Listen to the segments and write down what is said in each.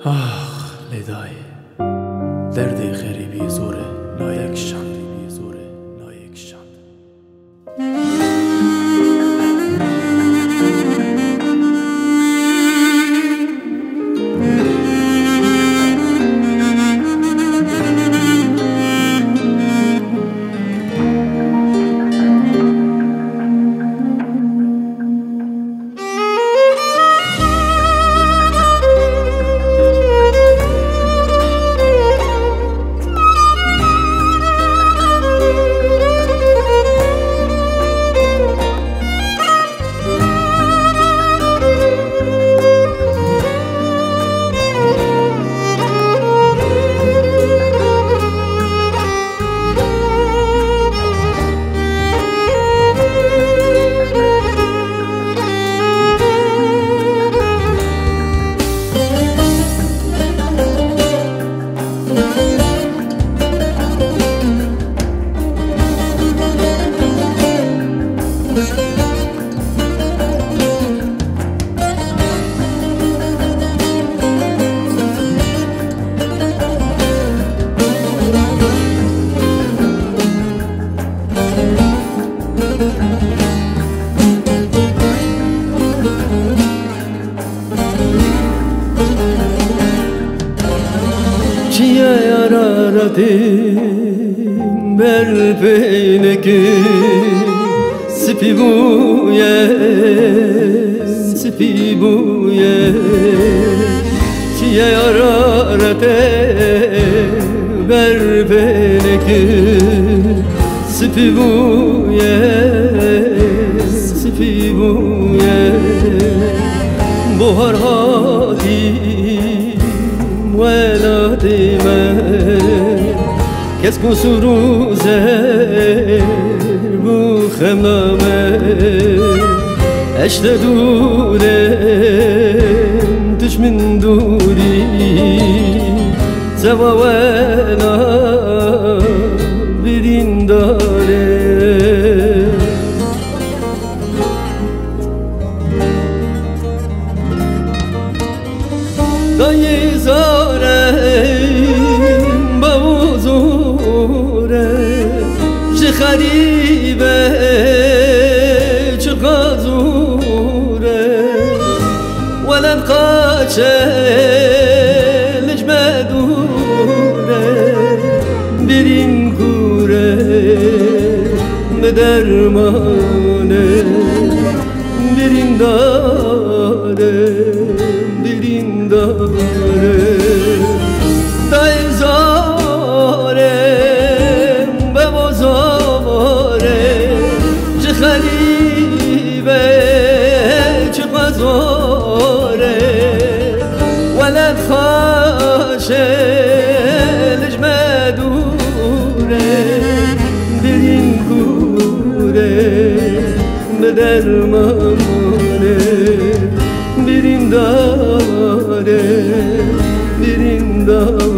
آخ لدای درد غریبی زوره لایک شد چیه یارارتیم بر پینکی سپی بویه چیه یارارتیم بر پینکی سپی بویه بهار هاتی ولادي من كسكو سروزه بو خمامه اشت دورم تش من دوري سوا ولا بدين داره دای زاره با وزوره چه خریبه چه غازوره ولن قاچه لج مدوره برین کوره بدرمانه برین داره دای زاره به بزاره چه خریبه چه قزاره ولد خاشه لج مدوره برین کوره به درمانه برین داره برین داره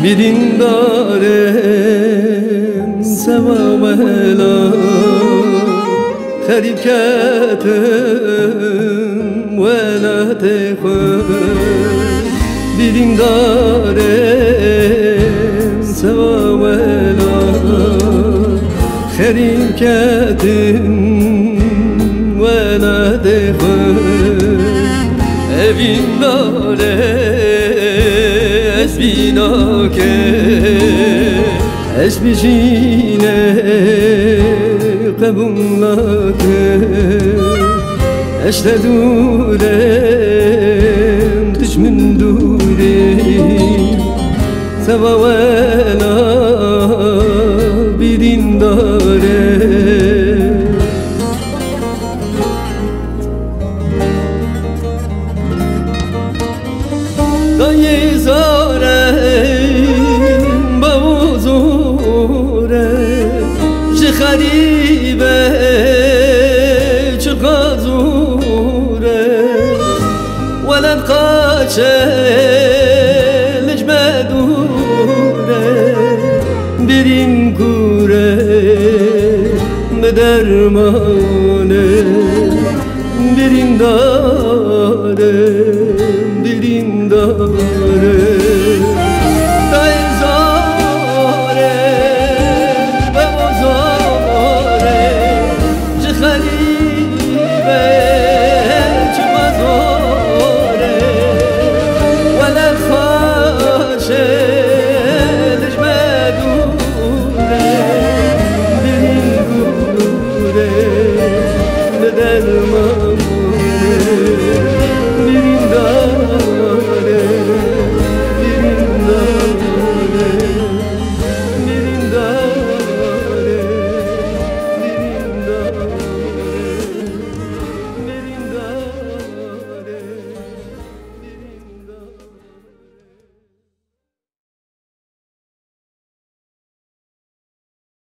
بدین دارم سوا ولا خريب كاتم ولا تخون بدین دارم سوا ولا خريكاتم ولا دخل evin dare esbinake esbijine kabulake eştedurem düşmün dure sevavela birin dare dayı zore bavuzure jkharibe chqazure wala qache lejmadure birin kure medermane birin dare birin dare